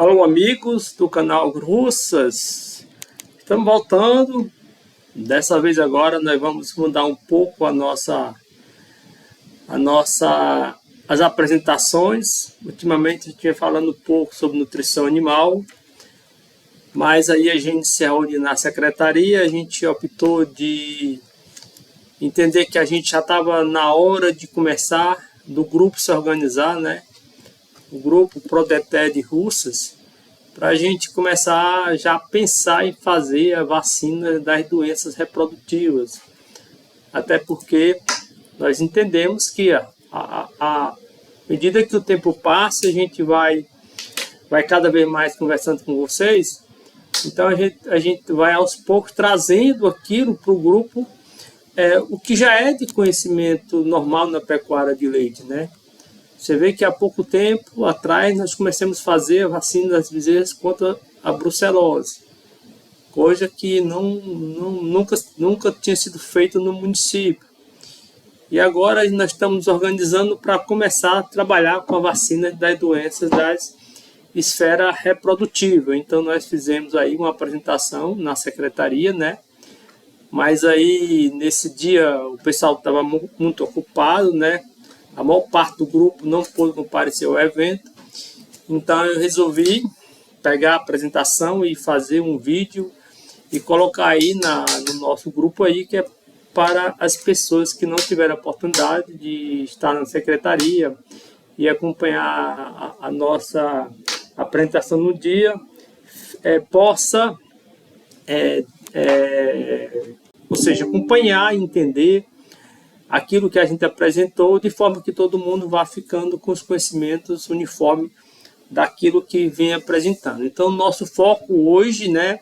Alô, amigos do canal Russas, estamos voltando. Dessa vez agora nós vamos mudar um pouco as apresentações. Ultimamente a gente vem falando um pouco sobre nutrição animal, mas aí a gente se reúne na secretaria, a gente optou de entender que a gente já estava na hora de começar do grupo se organizar, né? O grupo ProDetect Russas, para a gente começar já a pensar em fazer a vacina das doenças reprodutivas. Até porque nós entendemos que à medida que o tempo passa, a gente vai cada vez mais conversando com vocês, então a gente vai aos poucos trazendo aquilo para o grupo, o que já é de conhecimento normal na pecuária de leite, né? Você vê que há pouco tempo atrás nós começamos a fazer a vacina das bezerras contra a brucelose, coisa que nunca tinha sido feita no município. E agora nós estamos nos organizando para começar a trabalhar com a vacina das doenças da esfera reprodutiva. Então nós fizemos aí uma apresentação na secretaria, né? Mas aí nesse dia o pessoal estava muito ocupado, né? A maior parte do grupo não pôde comparecer ao evento, então eu resolvi pegar a apresentação e fazer um vídeo e colocar aí no nosso grupo aí, que é para as pessoas que não tiveram a oportunidade de estar na secretaria e acompanhar a nossa apresentação no dia, possa, ou seja, acompanhar e entender aquilo que a gente apresentou, de forma que todo mundo vá ficando com os conhecimentos uniformes daquilo que vem apresentando. Então, nosso foco hoje, né,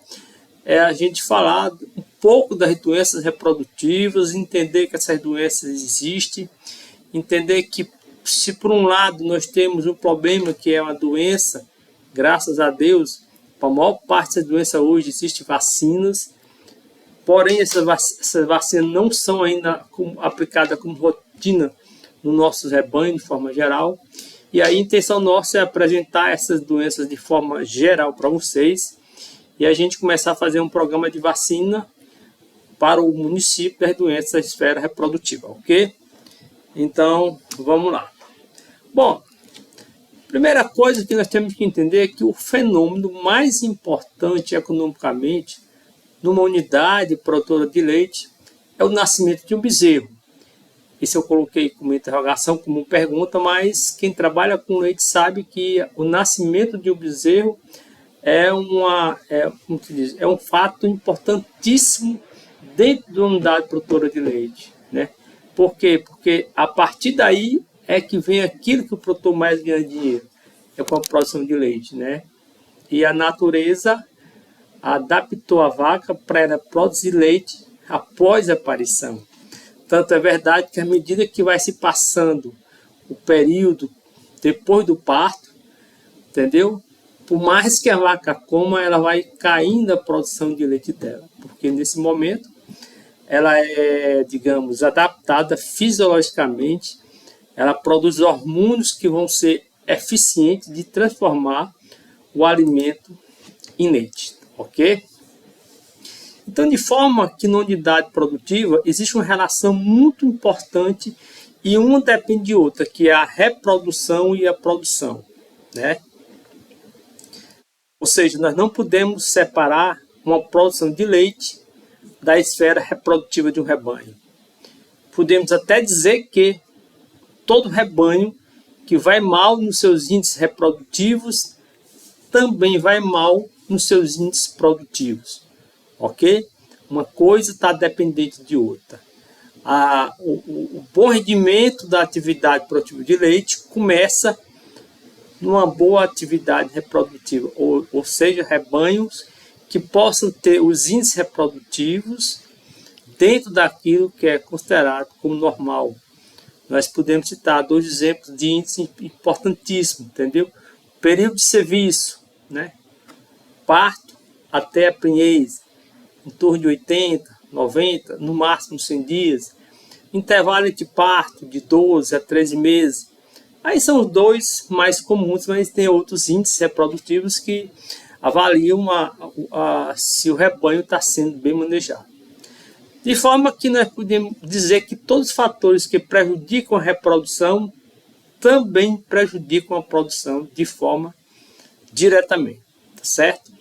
é a gente falar um pouco das doenças reprodutivas, entender que essas doenças existem, entender que se por um lado nós temos um problema que é uma doença, graças a Deus, para a maior parte dessas doenças hoje existem vacinas. Porém, essas vacinas não são ainda aplicadas como rotina no nosso rebanho, de forma geral. E a intenção nossa é apresentar essas doenças de forma geral para vocês e a gente começar a fazer um programa de vacina para o município das doenças da esfera reprodutiva, ok? Então, vamos lá. Bom, primeira coisa que nós temos que entender é que o fenômeno mais importante economicamente numa unidade produtora de leite é o nascimento de um bezerro. Isso eu coloquei como interrogação, como pergunta, mas quem trabalha com leite sabe que o nascimento de um bezerro é um fato importantíssimo dentro da unidade produtora de leite, né? Por quê? Porque a partir daí é que vem aquilo que o produtor mais ganha dinheiro, é com a produção de leite, né? E a natureza adaptou a vaca para produzir leite após a aparição. Tanto é verdade que à medida que vai se passando o período depois do parto, entendeu? Por mais que a vaca coma, ela vai caindo a produção de leite dela, porque nesse momento ela é, digamos, adaptada fisiologicamente, ela produz hormônios que vão ser eficientes de transformar o alimento em leite. Ok? Então, de forma que na unidade produtiva existe uma relação muito importante e uma depende de outra, que é a reprodução e a produção, né? Ou seja, nós não podemos separar uma produção de leite da esfera reprodutiva de um rebanho. Podemos até dizer que todo rebanho que vai mal nos seus índices reprodutivos também vai mal nos seus índices produtivos, ok? Uma coisa está dependente de outra. O bom rendimento da atividade produtiva de leite começa numa boa atividade reprodutiva, ou seja, rebanhos que possam ter os índices reprodutivos dentro daquilo que é considerado como normal. Nós podemos citar 2 exemplos de índice importantíssimo, entendeu? Período de serviço, né? Parto até a prenhez, em torno de 80, 90, no máximo 100 dias. Intervalo de parto de 12 a 13 meses. Aí são os dois mais comuns, mas tem outros índices reprodutivos que avaliam se o rebanho está sendo bem manejado. De forma que nós podemos dizer que todos os fatores que prejudicam a reprodução também prejudicam a produção de forma diretamente, tá certo?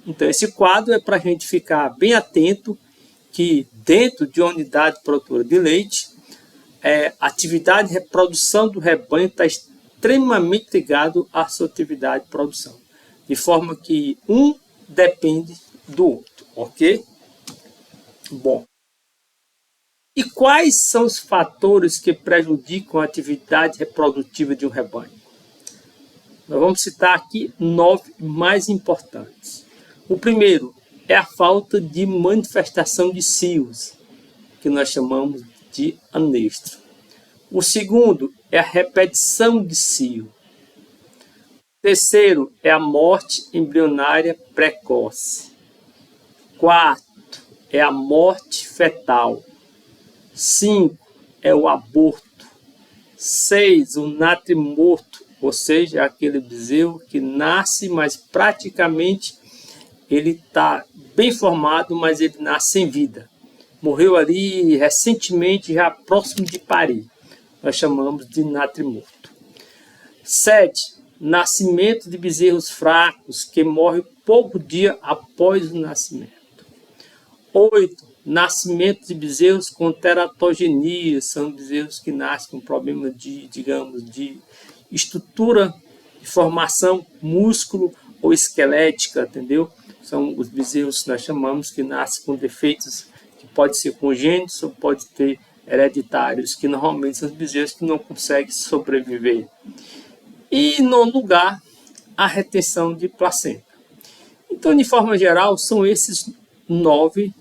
Então esse quadro é para a gente ficar bem atento que dentro de uma unidade produtora de leite, a atividade de reprodução do rebanho está extremamente ligado à sua atividade de produção, de forma que um depende do outro, ok? Bom, e quais são os fatores que prejudicam a atividade reprodutiva de um rebanho? Nós vamos citar aqui 9 mais importantes. O primeiro é a falta de manifestação de cios, que nós chamamos de anestro. O segundo é a repetição de cio. O terceiro é a morte embrionária precoce. Quarto é a morte fetal. 5 é o aborto. 6, o natrimorto, ou seja, aquele bezerro que nasce, mas praticamente ele está bem formado, mas ele nasce sem vida. Morreu ali recentemente, já próximo de parir. Nós chamamos de natrimorto. 7, nascimento de bezerros fracos que morrem pouco dia após o nascimento. 8, nascimento de bezerros com teratogenia, são bezerros que nascem com problema de estrutura, de formação músculo ou esquelética, entendeu? São os bezerros que nós chamamos que nascem com defeitos que podem ser congênitos ou pode ter hereditários, que normalmente são os bezerros que não conseguem sobreviver. E, no lugar, a retenção de placenta. Então, de forma geral, são esses 9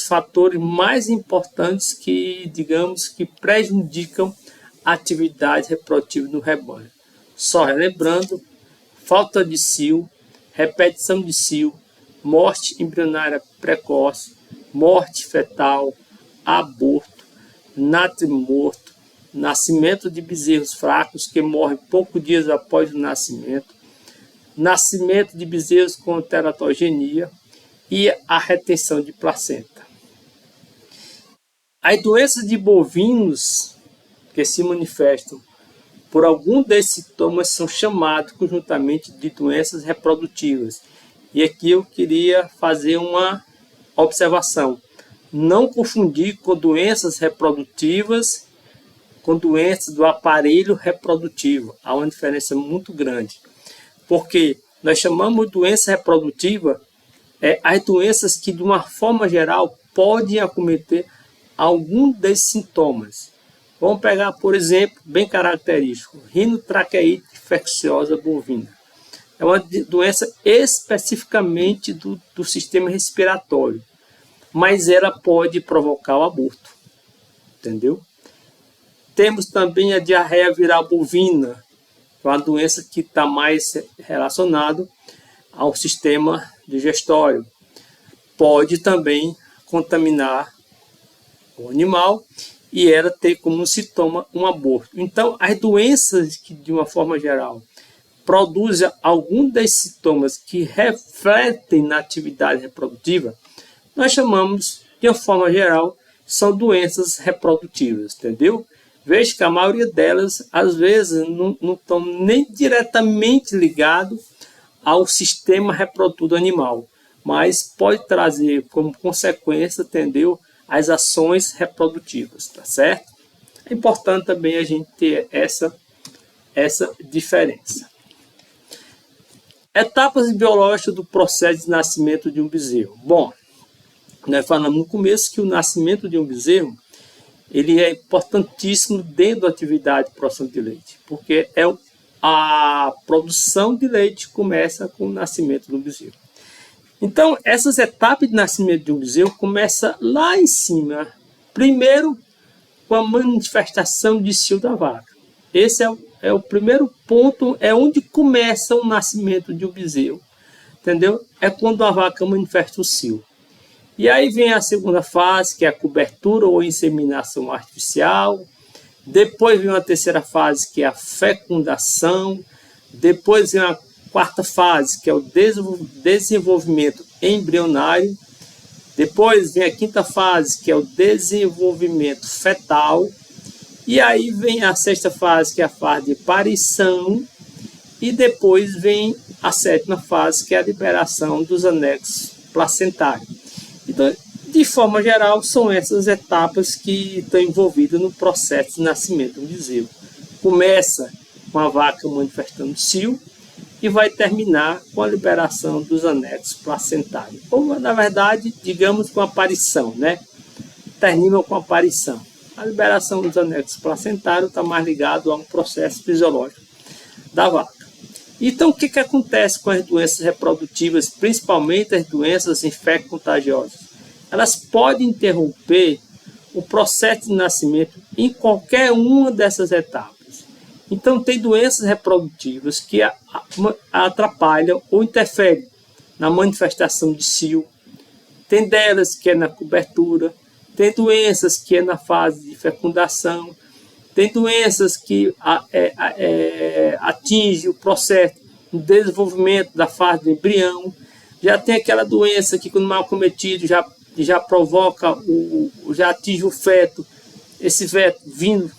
fatores mais importantes que prejudicam a atividade reprodutiva do rebanho. Só relembrando, falta de cio, repetição de cio, morte embrionária precoce, morte fetal, aborto, natrimorto, nascimento de bezerros fracos que morrem poucos dias após o nascimento, nascimento de bezerros com teratogenia, e a retenção de placenta. As doenças de bovinos que se manifestam por algum desses sintomas são chamados conjuntamente de doenças reprodutivas. E aqui eu queria fazer uma observação. Não confundir com doenças reprodutivas com doenças do aparelho reprodutivo. Há uma diferença muito grande. Porque nós chamamos de doença reprodutiva as doenças que, de uma forma geral, podem acometer algum desses sintomas. Vamos pegar, por exemplo, bem característico, rinotraqueite infecciosa bovina. É uma doença especificamente do sistema respiratório, mas ela pode provocar o aborto, entendeu? Temos também a diarreia viral bovina, que é uma doença que está mais relacionada ao sistema digestório. Pode também contaminar o animal e ela ter como sintoma um aborto. Então, as doenças que, de uma forma geral, produzem algum desses sintomas que refletem na atividade reprodutiva, nós chamamos, de uma forma geral, são doenças reprodutivas, entendeu? Veja que a maioria delas, às vezes, não estão nem diretamente ligadas ao sistema reprodutor do animal, mas pode trazer como consequência, entendeu, as ações reprodutivas, tá certo? É importante também a gente ter essa diferença. Etapas biológicas do processo de nascimento de um bezerro. Bom, nós falamos no começo que o nascimento de um bezerro ele é importantíssimo dentro da atividade de produção de leite, porque a produção de leite começa com o nascimento do bezerro. Então, essas etapas de nascimento de um bezerro começam lá em cima. Primeiro, com a manifestação de cio da vaca. Esse é o primeiro ponto, é onde começa o nascimento de um bezerro. Entendeu? É quando a vaca manifesta o cio. E aí vem a segunda fase, que é a cobertura ou inseminação artificial. Depois vem uma terceira fase, que é a fecundação. Depois vem a quarta fase, que é o desenvolvimento embrionário. Depois vem a quinta fase, que é o desenvolvimento fetal. E aí vem a sexta fase, que é a fase de parição. E depois vem a sétima fase, que é a liberação dos anexos placentários. Então, de forma geral, são essas etapas que estão envolvidas no processo de nascimento do bezerro. Começa com a vaca manifestando cio e vai terminar com a liberação dos anexos placentários. Ou, na verdade, digamos com a aparição, né? Termina com a aparição. A liberação dos anexos placentários está mais ligado a um processo fisiológico da vaca. Então, o que acontece com as doenças reprodutivas, principalmente as doenças infecto-contagiosas? Elas podem interromper o processo de nascimento em qualquer uma dessas etapas. Então, tem doenças reprodutivas que atrapalham ou interferem na manifestação de cio. Tem delas que é na cobertura. Tem doenças que é na fase de fecundação. Tem doenças que atingem o processo de desenvolvimento da fase do embrião. Já tem aquela doença que, quando mal cometido, já provoca, já atinge o feto, esse feto vindo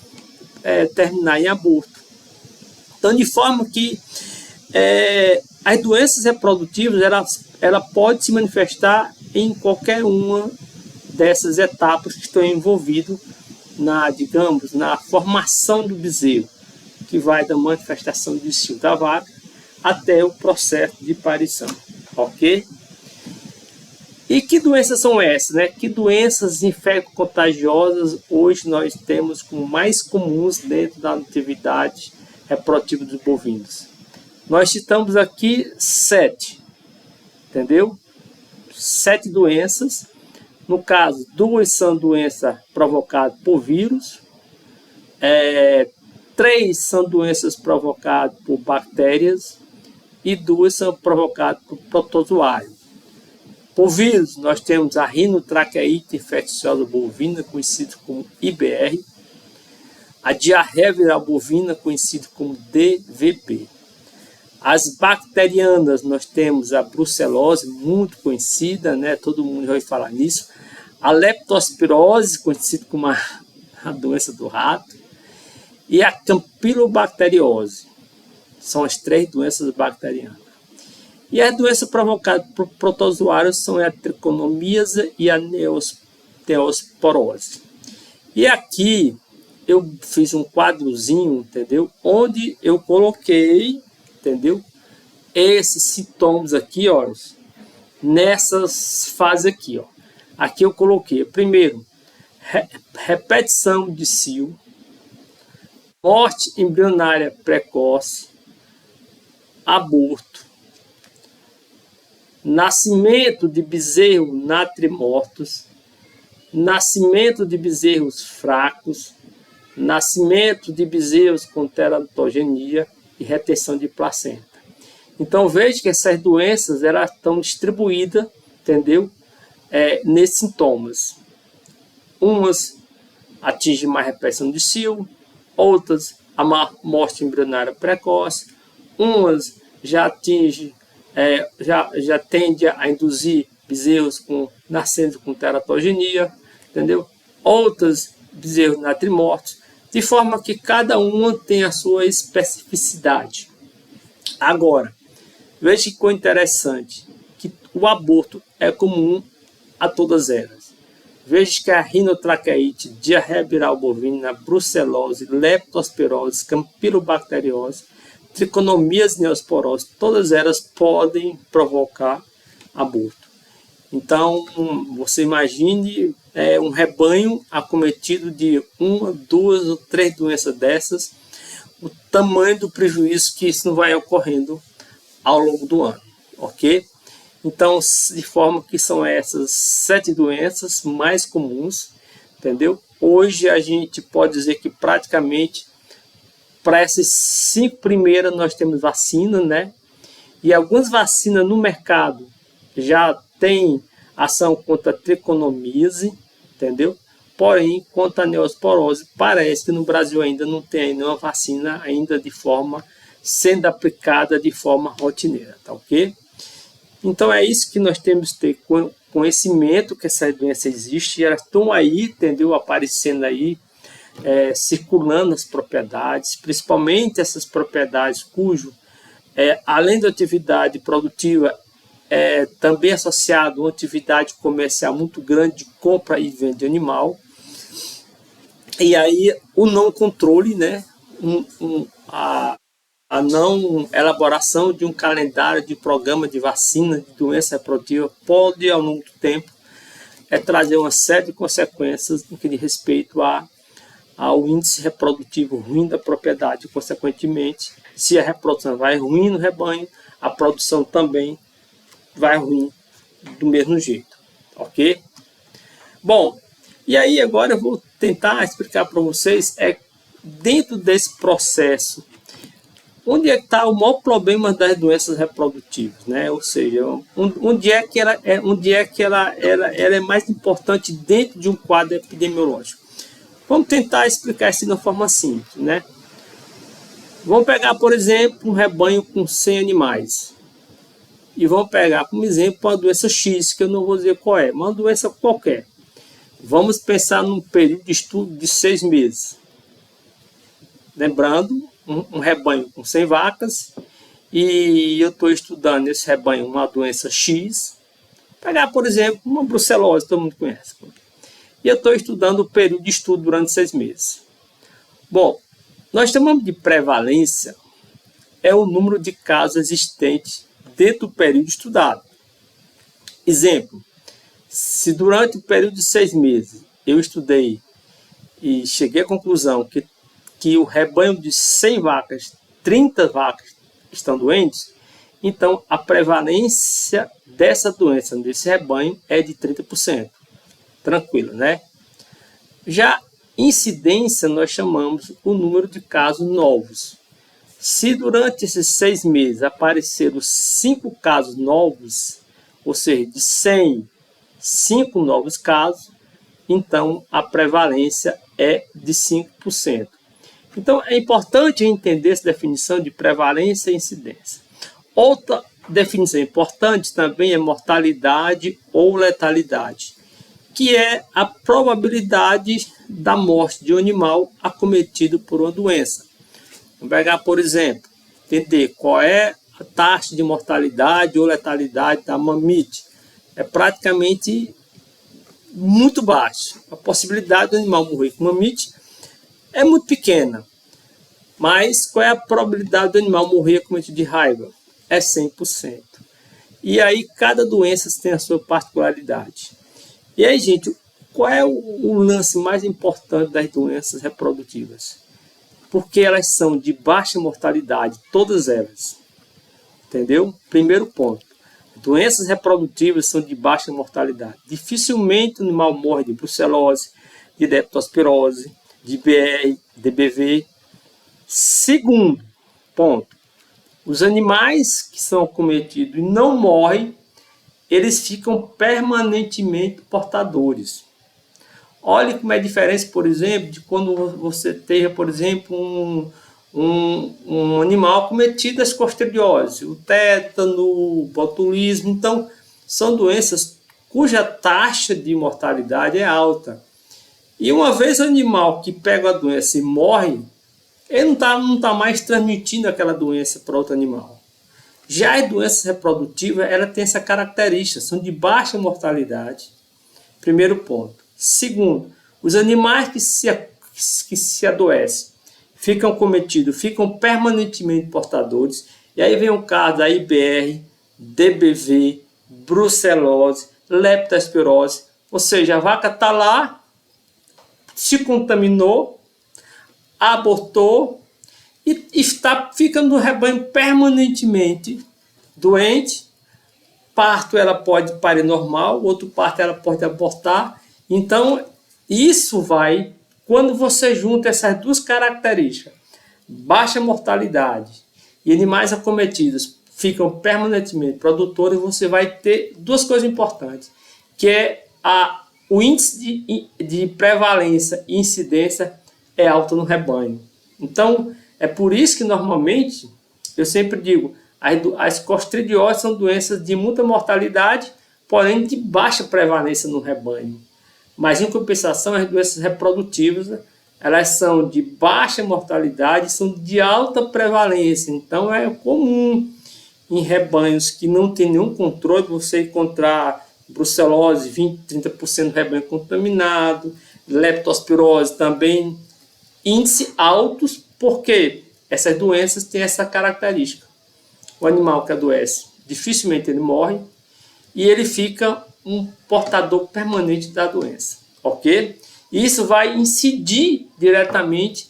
terminar em aborto. Então, de forma que as doenças reprodutivas, ela pode se manifestar em qualquer uma dessas etapas que estão envolvidas na formação do bezerro, que vai da manifestação de cio da vaca até o processo de parição, ok? E que doenças são essas, né? Que doenças infecto-contagiosas hoje nós temos como mais comuns dentro da atividade reprodutiva dos bovinos? Nós citamos aqui 7, entendeu? 7 doenças. No caso, 2 são doenças provocadas por vírus, 3 são doenças provocadas por bactérias e 2 são provocadas por protozoário. Por vírus, nós temos a rinotraqueite infecciosa bovina, conhecida como IBR, a diarreia viral bovina, conhecida como DVB. As bacterianas, nós temos a brucelose, muito conhecida, né? Todo mundo já ouviu falar nisso. A leptospirose, conhecida como a doença do rato. E a campylobacteriose. São as 3 doenças bacterianas. E as doenças provocadas por protozoários são a triconomíase e a neosporose. E aqui eu fiz um quadrozinho, entendeu? Onde eu coloquei, entendeu? Esses sintomas aqui, ó, nessas fases aqui, ó. Aqui eu coloquei, primeiro, repetição de cio, morte embrionária precoce, aborto, nascimento de bezerros natrimortos, nascimento de bezerros fracos, nascimento de bezerros com teratogenia e retenção de placenta. Então veja que essas doenças elas estão distribuídas, entendeu? Nesses sintomas. Umas atingem mais repetição de cio, outras a morte embrionária precoce, umas já atingem já tende a induzir bezerros nascendo com teratogenia, entendeu? Outras bezerros natrimortos, de forma que cada uma tem a sua especificidade. Agora, veja que coisa interessante, que o aborto é comum a todas elas. Veja que a rinotraqueite, diarreia viral bovina, brucelose, leptospirose, campylobacteriose, triconomias neosporose, todas elas podem provocar aborto. Então, você imagine um rebanho acometido de 1, 2 ou 3 doenças dessas, o tamanho do prejuízo que isso não vai ocorrendo ao longo do ano, ok? Então, de forma que são essas 7 doenças mais comuns, entendeu? Hoje a gente pode dizer que praticamente para essas 5 primeiras nós temos vacina, né? E algumas vacinas no mercado já tem ação contra a triconomíase, entendeu? Porém, quanto à neosporose, parece que no Brasil ainda não tem nenhuma vacina ainda de forma sendo aplicada de forma rotineira, tá ok? Então é isso que nós temos que ter conhecimento que essa doença existe, e elas estão aí, entendeu? Aparecendo aí, circulando as propriedades, principalmente essas propriedades cujo, além da atividade produtiva, também associado a uma atividade comercial muito grande de compra e venda de animal. E aí o não controle, né? A não elaboração de um calendário de programa de vacina de doença reprodutiva pode, ao longo do tempo, trazer uma série de consequências no que diz respeito ao índice reprodutivo ruim da propriedade. Consequentemente, se a reprodução vai ruim no rebanho, a produção também vai ruim do mesmo jeito, ok? Bom, e aí agora eu vou tentar explicar para vocês, dentro desse processo, onde é que está o maior problema das doenças reprodutivas, né? Ou seja, onde é que ela é mais importante dentro de um quadro epidemiológico. Vamos tentar explicar isso de uma forma simples, né? Vamos pegar, por exemplo, um rebanho com 100 animais. E vamos pegar como exemplo uma doença X, que eu não vou dizer qual é, uma doença qualquer. Vamos pensar num período de estudo de 6 meses. Lembrando, um rebanho com 100 vacas, e eu estou estudando nesse rebanho uma doença X. Pegar, por exemplo, uma brucelose, todo mundo conhece. E eu estou estudando o período de estudo durante 6 meses. Bom, nós chamamos de prevalência, é o número de casos existentes dentro do período estudado. Exemplo, se durante o período de 6 meses eu estudei e cheguei à conclusão que o rebanho de 100 vacas, 30 vacas estão doentes, então a prevalência dessa doença nesse rebanho é de 30%. Tranquilo, né? Já incidência nós chamamos o número de casos novos. Se durante esses 6 meses apareceram 5 casos novos, ou seja, de 100, 5 novos casos, então a prevalência é de 5%. Então é importante entender essa definição de prevalência e incidência. Outra definição importante também é mortalidade ou letalidade, que é a probabilidade da morte de um animal acometido por uma doença. Vamos pegar, por exemplo, entender qual é a taxa de mortalidade ou letalidade da mamute. É praticamente muito baixa. A possibilidade do animal morrer com mamute é muito pequena. Mas qual é a probabilidade do animal morrer acometido de raiva? É 100%. E aí cada doença tem a sua particularidade. E aí, gente, qual é o lance mais importante das doenças reprodutivas? Porque elas são de baixa mortalidade, todas elas. Entendeu? Primeiro ponto. Doenças reprodutivas são de baixa mortalidade. Dificilmente o animal morre de brucelose, de leptospirose, de IBR, DBV. Segundo ponto. Os animais que são acometidos e não morrem, eles ficam permanentemente portadores. Olha como é a diferença, por exemplo, de quando você tenha, por exemplo, um animal cometido às clostridiose, o tétano, o botulismo. Então, são doenças cuja taxa de mortalidade é alta. E uma vez o animal que pega a doença e morre, ele não tá mais transmitindo aquela doença para outro animal. Já as doenças reprodutivas, ela tem essa característica, são de baixa mortalidade. Primeiro ponto. Segundo, os animais que se adoecem, ficam cometidos, ficam permanentemente portadores. E aí vem o caso da IBR, DBV, brucelose, leptospirose. Ou seja, a vaca está lá, se contaminou, abortou e fica no rebanho permanentemente doente. Parto ela pode parir normal, outro parto ela pode abortar. Então, isso vai, quando você junta essas duas características, baixa mortalidade e animais acometidos ficam permanentemente produtores, você vai ter duas coisas importantes, que é a o índice de prevalência e incidência é alto no rebanho. Então, é por isso que normalmente, eu sempre digo, as clostridioses são doenças de muita mortalidade, porém de baixa prevalência no rebanho. Mas, em compensação, as doenças reprodutivas, elas são de baixa mortalidade, são de alta prevalência. Então, é comum em rebanhos que não tem nenhum controle você encontrar brucelose, 20, 30% do rebanho contaminado, leptospirose também, índice altos, porque essas doenças têm essa característica. O animal que adoece, dificilmente ele morre e ele fica um portador permanente da doença, ok? Isso vai incidir diretamente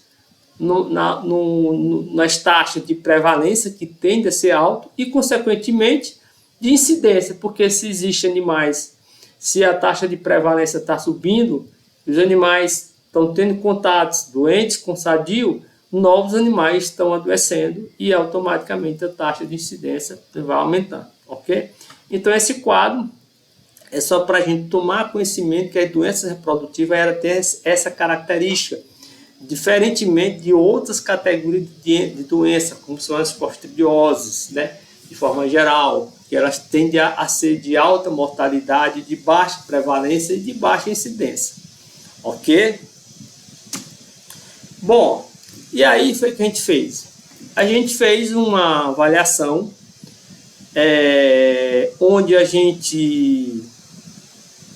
nas taxas de prevalência, que tende a ser alto, e, consequentemente, de incidência, porque se existem animais, se a taxa de prevalência está subindo, os animais estão tendo contatos doentes com sadio, novos animais estão adoecendo e automaticamente a taxa de incidência vai aumentando, ok? Então, esse quadro é só para a gente tomar conhecimento que as doenças reprodutivas ela tem essa característica, diferentemente de outras categorias de doença, como são as clostridioses, né? De forma geral, que elas tendem a ser de alta mortalidade, de baixa prevalência e de baixa incidência, ok? Bom, e aí foi o que a gente fez? A gente fez uma avaliação onde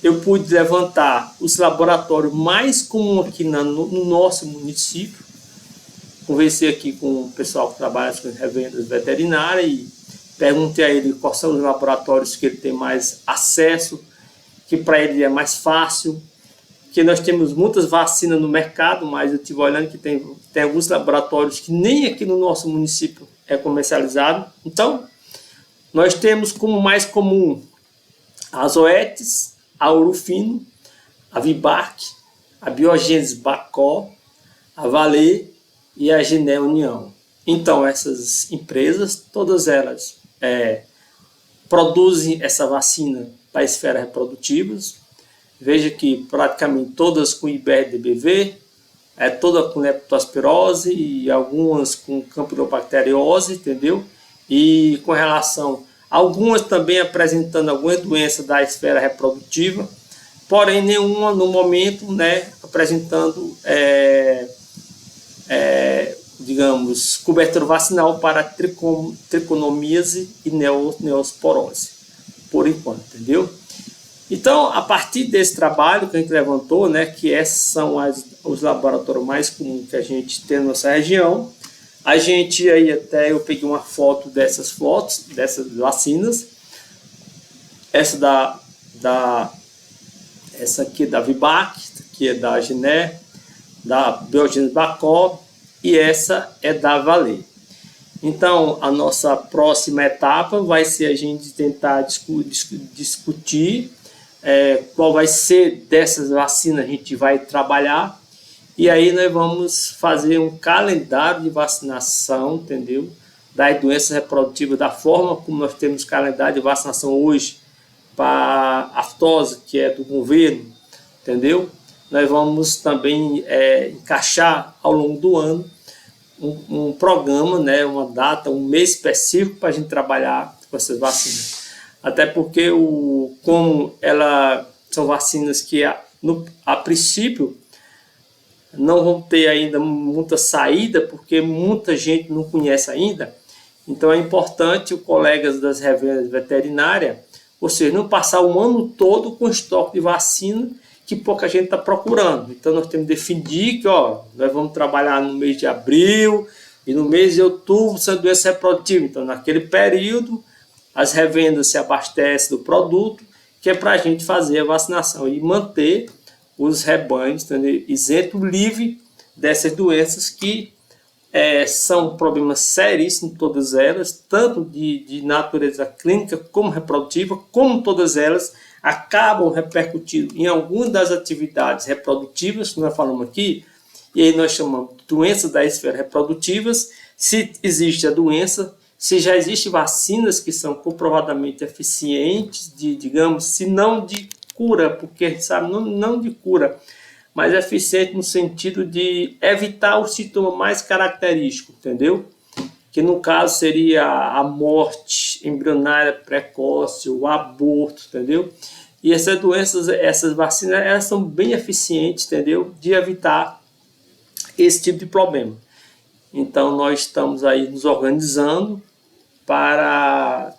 eu pude levantar os laboratórios mais comuns aqui no nosso município. Conversei aqui com o pessoal que trabalha com revendas veterinárias e perguntei a ele quais são os laboratórios que ele tem mais acesso, que para ele é mais fácil, que nós temos muitas vacinas no mercado, mas eu estive olhando que tem alguns laboratórios que nem aqui no nosso município é comercializado. Então, nós temos como mais comum a Zoetis, a Urufino, a Vibark, a Biogênese Bacó, a Valê e a Gené União. Então, essas empresas, todas elas produzem essa vacina para esferas reprodutivas. Veja que praticamente todas com IBR-DBV, toda com leptospirose e algumas com campylobacteriose, entendeu? E com relação algumas também apresentando alguma doença da esfera reprodutiva, porém nenhuma no momento, né, apresentando, digamos, cobertura vacinal para triconomíase e neosporose, por enquanto, entendeu? Então, a partir desse trabalho que a gente levantou, né, que esses são os laboratórios mais comuns que a gente tem na nossa região, a gente aí até eu peguei uma foto dessas vacinas, essa aqui é da Vibark, que é da Gené, da Biogênese Bacó, e essa é da Valê. Então, a nossa próxima etapa vai ser a gente tentar discutir qual vai ser dessas vacinas a gente vai trabalhar, e aí nós vamos fazer um calendário de vacinação, entendeu? Das doenças reprodutivas, da forma como nós temos calendário de vacinação hoje para a aftose, que é do governo, entendeu? Nós vamos também encaixar ao longo do ano um programa, né, uma data, um mês específico para a gente trabalhar com essas vacinas. Até porque, como elas são vacinas que, a princípio, não vão ter ainda muita saída, porque muita gente não conhece ainda. Então, é importante os colegas das revendas veterinárias, ou seja, não passar o ano todo com estoque de vacina que pouca gente está procurando. Então, nós temos que definir que nós vamos trabalhar no mês de abril e no mês de outubro sendo doença reprodutiva. Então, naquele período, as revendas se abastecem do produto, que é para a gente fazer a vacinação e manter os rebanhos isentos, livres dessas doenças que são problemas seríssimos, todas elas, tanto de natureza clínica como reprodutiva, como todas elas acabam repercutindo em algumas das atividades reprodutivas que nós falamos aqui, e aí nós chamamos de doenças das esferas reprodutivas. Se existe a doença, se já existem vacinas que são comprovadamente eficientes, digamos, se não de cura, porque a gente sabe, não de cura, mas eficiente no sentido de evitar o sintoma mais característico, entendeu? Que no caso seria a morte embrionária precoce, o aborto, entendeu? E essas doenças, essas vacinas, elas são bem eficientes, entendeu? De evitar esse tipo de problema. Então nós estamos aí nos organizando para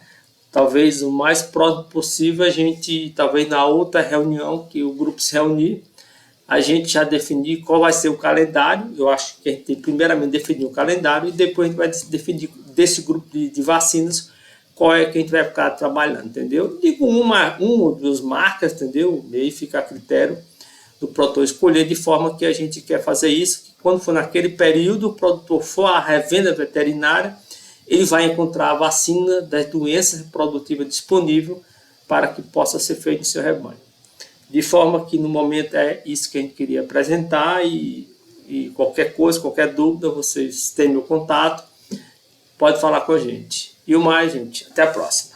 talvez o mais próximo possível a gente, talvez na outra reunião que o grupo se reunir, a gente já definir qual vai ser o calendário. Eu acho que a gente tem primeiramente definir o calendário e depois a gente vai definir desse grupo de vacinas qual é que a gente vai ficar trabalhando, entendeu? Digo uma ou duas marcas, entendeu? E aí fica a critério do produtor escolher de forma que a gente quer fazer isso, que quando for naquele período, o produtor for à revenda veterinária, ele vai encontrar a vacina das doenças reprodutivas disponível para que possa ser feito no seu rebanho. De forma que no momento é isso que a gente queria apresentar e qualquer coisa, qualquer dúvida, vocês têm meu contato, pode falar com a gente. E o mais, gente, até a próxima.